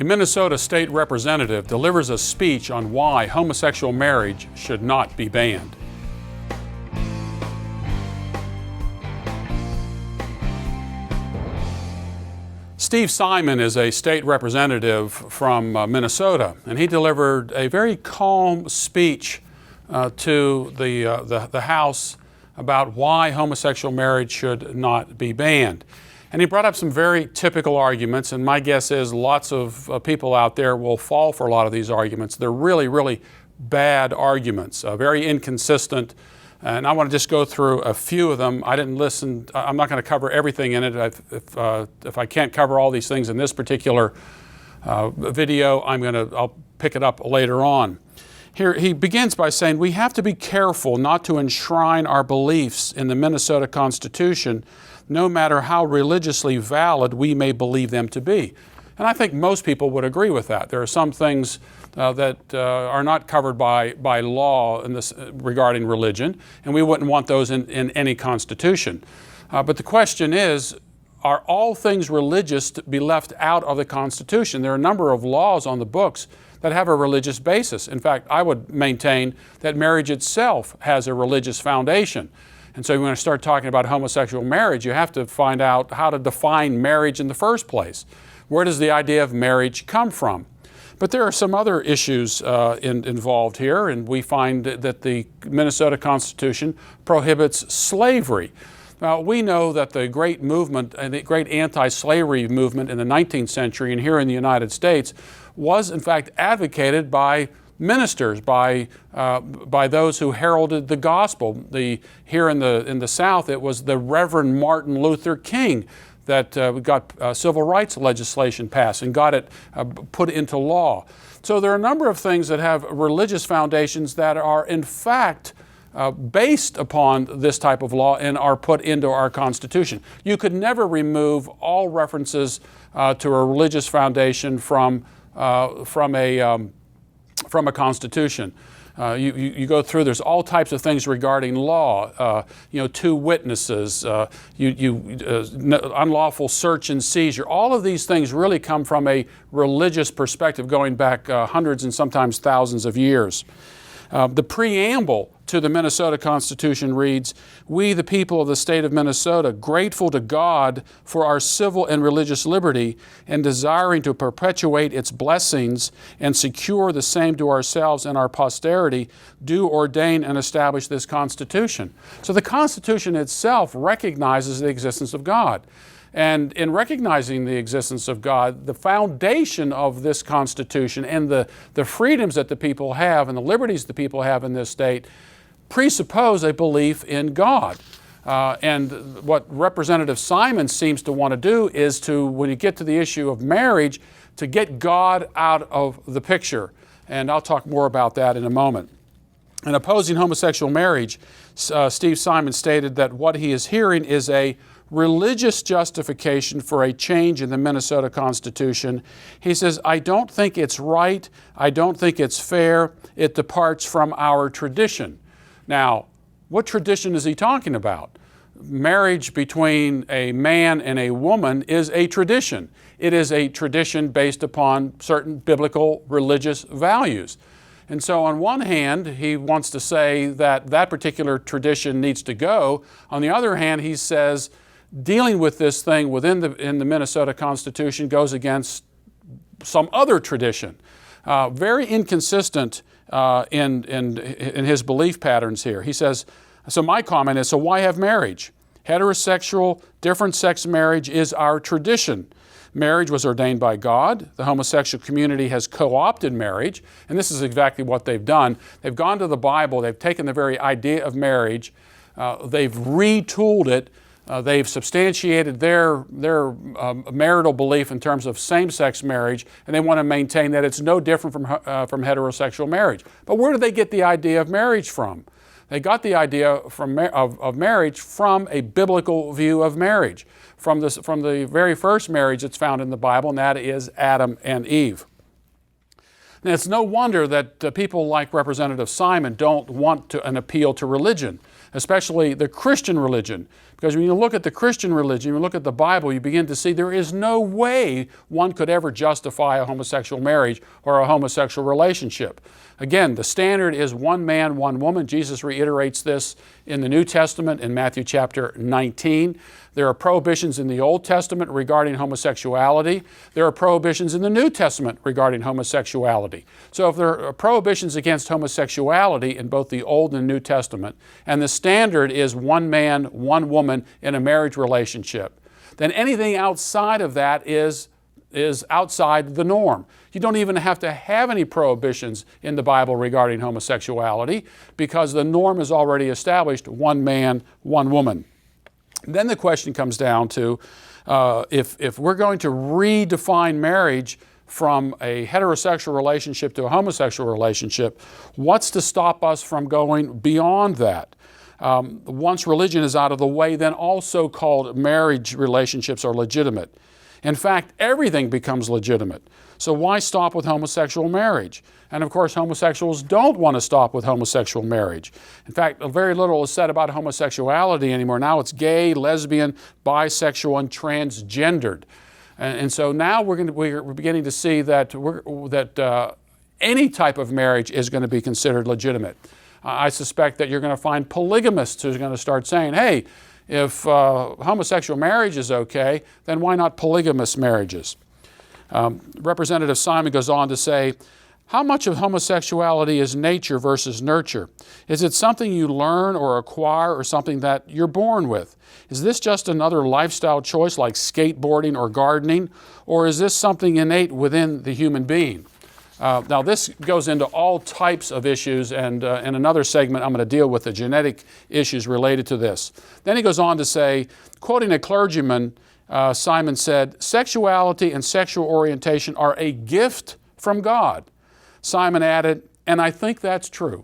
A Minnesota state representative delivers a speech on why homosexual marriage should not be banned. Steve Simon is a state representative from Minnesota, and he delivered a very calm speech to the House about why homosexual marriage should not be banned. And he brought up some very typical arguments, and my guess is lots of people out there will fall for a lot of these arguments. They're really, really bad arguments, very inconsistent, and I want to just go through a few of them. I didn't listen, I'm not going to cover everything in it. If I can't cover all these things in this particular video, I'll pick it up later on. Here he begins by saying, we have to be careful not to enshrine our beliefs in the Minnesota Constitution, no matter how religiously valid we may believe them to be. And I think most people would agree with that. There are some things that are not covered by law in this, regarding religion, and we wouldn't want those in any constitution. But the question is, are all things religious to be left out of the Constitution? There are a number of laws on the books that have a religious basis. In fact, I would maintain that marriage itself has a religious foundation. And so when I start talking about homosexual marriage, you have to find out how to define marriage in the first place. Where does the idea of marriage come from? But there are some other issues involved here, and we find that the Minnesota Constitution prohibits slavery. Now, we know that the great movement, and the great anti-slavery movement in the 19th century and here in the United States was in fact advocated by ministers, by those who heralded the gospel. Here in the South, it was the Reverend Martin Luther King that got civil rights legislation passed and got it put into law. So there are a number of things that have religious foundations that are in fact based upon this type of law and are put into our Constitution. You could never remove all references to a religious foundation from a constitution. You go through, there's all types of things regarding law, two witnesses, unlawful search and seizure. All of these things really come from a religious perspective going back hundreds and sometimes thousands of years. The preamble to the Minnesota Constitution reads, "We, the people of the state of Minnesota, grateful to God for our civil and religious liberty and desiring to perpetuate its blessings and secure the same to ourselves and our posterity, do ordain and establish this Constitution." So the Constitution itself recognizes the existence of God. And in recognizing the existence of God, the foundation of this Constitution and the freedoms that the people have and the liberties the people have in this state presuppose a belief in God. And what Representative Simon seems to want to do is to, when you get to the issue of marriage, to get God out of the picture. And I'll talk more about that in a moment. In opposing homosexual marriage, Steve Simon stated that what he is hearing is a religious justification for a change in the Minnesota Constitution. He says, "I don't think it's right. I don't think it's fair. It departs from our tradition." Now, what tradition is he talking about? Marriage between a man and a woman is a tradition. It is a tradition based upon certain biblical religious values. And so on one hand, he wants to say that that particular tradition needs to go. On the other hand, he says dealing with this thing in the Minnesota Constitution goes against some other tradition. Very inconsistent in his belief patterns here. He says, so my comment is, so why have marriage? Heterosexual, different sex marriage is our tradition. Marriage was ordained by God. The homosexual community has co-opted marriage, and this is exactly what they've done. They've gone to the Bible, they've taken the very idea of marriage, they've retooled it, they've substantiated their marital belief in terms of same-sex marriage, and they want to maintain that it's no different from heterosexual marriage. But where do they get the idea of marriage from? They got the idea of marriage from a biblical view of marriage, from the very first marriage that's found in the Bible, and that is Adam and Eve. And it's no wonder that people like Representative Simon don't want an appeal to religion, especially the Christian religion. Because when you look at the Christian religion, you look at the Bible, you begin to see there is no way one could ever justify a homosexual marriage or a homosexual relationship. Again, the standard is one man, one woman. Jesus reiterates this in the New Testament in Matthew chapter 19. There are prohibitions in the Old Testament regarding homosexuality. There are prohibitions in the New Testament regarding homosexuality. So if there are prohibitions against homosexuality in both the Old and New Testament, and the standard is one man, one woman in a marriage relationship, then anything outside of that is outside the norm. You don't even have to have any prohibitions in the Bible regarding homosexuality because the norm is already established, one man, one woman. Then the question comes down to if we're going to redefine marriage from a heterosexual relationship to a homosexual relationship, what's to stop us from going beyond that? Once religion is out of the way, then all so-called marriage relationships are legitimate. In fact, everything becomes legitimate. So why stop with homosexual marriage? And of course, homosexuals don't want to stop with homosexual marriage. In fact, very little is said about homosexuality anymore. Now it's gay, lesbian, bisexual, and transgendered. And so now we're beginning to see that any type of marriage is going to be considered legitimate. I suspect that you're going to find polygamists who are going to start saying, hey, if homosexual marriage is okay, then why not polygamous marriages? Representative Simon goes on to say, how much of homosexuality is nature versus nurture? Is it something you learn or acquire or something that you're born with? Is this just another lifestyle choice like skateboarding or gardening? Or is this something innate within the human being? Now this goes into all types of issues, and in another segment I'm going to deal with the genetic issues related to this. Then he goes on to say, quoting a clergyman, Simon said, sexuality and sexual orientation are a gift from God. Simon added, and I think that's true.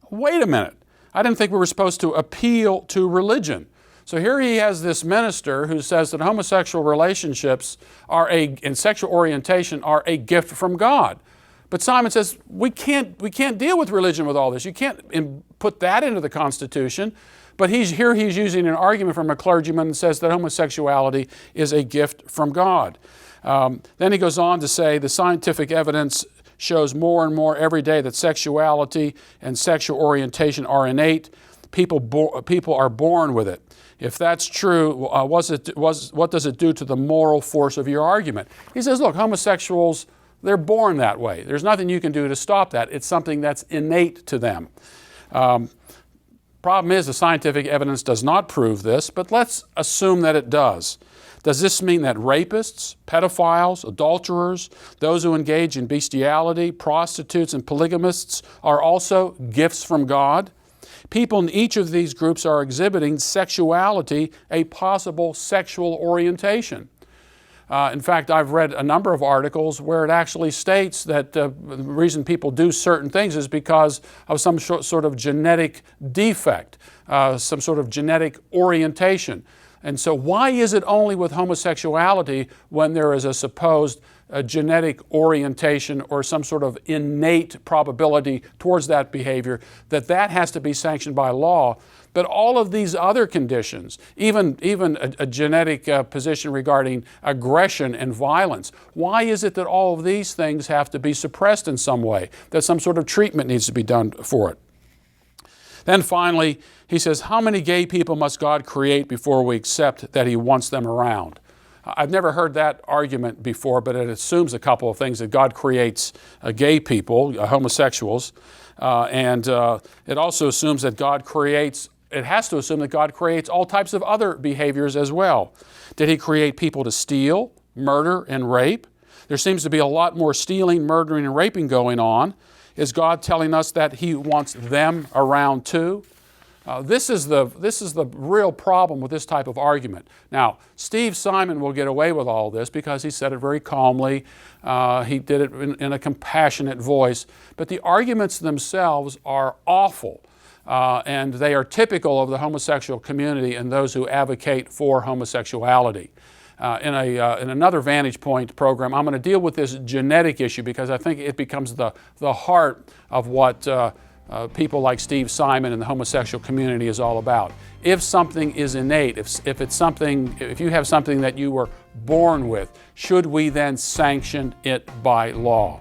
Wait a minute. I didn't think we were supposed to appeal to religion. So here he has this minister who says that homosexual relationships and sexual orientation are a gift from God. But Simon says, we can't deal with religion with all this. You can't put that into the Constitution. But he's using an argument from a clergyman that says that homosexuality is a gift from God. Then he goes on to say the scientific evidence shows more and more every day that sexuality and sexual orientation are innate. People are born with it. If that's true, what does it do to the moral force of your argument? He says, look, homosexuals, they're born that way. There's nothing you can do to stop that. It's something that's innate to them. Problem is, the scientific evidence does not prove this, but let's assume that it does. Does this mean that rapists, pedophiles, adulterers, those who engage in bestiality, prostitutes, and polygamists are also gifts from God? People in each of these groups are exhibiting sexuality, a possible sexual orientation. In fact, I've read a number of articles where it actually states that the reason people do certain things is because of some sort of genetic defect, some sort of genetic orientation. And so why is it only with homosexuality when there is a supposed genetic orientation or some sort of innate probability towards that behavior that has to be sanctioned by law? But all of these other conditions, even a genetic position regarding aggression and violence, why is it that all of these things have to be suppressed in some way, that some sort of treatment needs to be done for it? Then finally, he says, how many gay people must God create before we accept that He wants them around? I've never heard that argument before, but it assumes a couple of things, that God creates gay people, homosexuals, and it also assumes that it has to assume that God creates all types of other behaviors as well. Did He create people to steal, murder, and rape? There seems to be a lot more stealing, murdering, and raping going on. Is God telling us that He wants them around too? This is the real problem with this type of argument. Now, Steve Simon will get away with all this because he said it very calmly. He did it in a compassionate voice. But the arguments themselves are awful. And they are typical of the homosexual community and those who advocate for homosexuality. in another Vantage Point program, I'm going to deal with this genetic issue because I think it becomes the heart of what people like Steve Simon and the homosexual community is all about. If something is innate, if you have something that you were born with, should we then sanction it by law?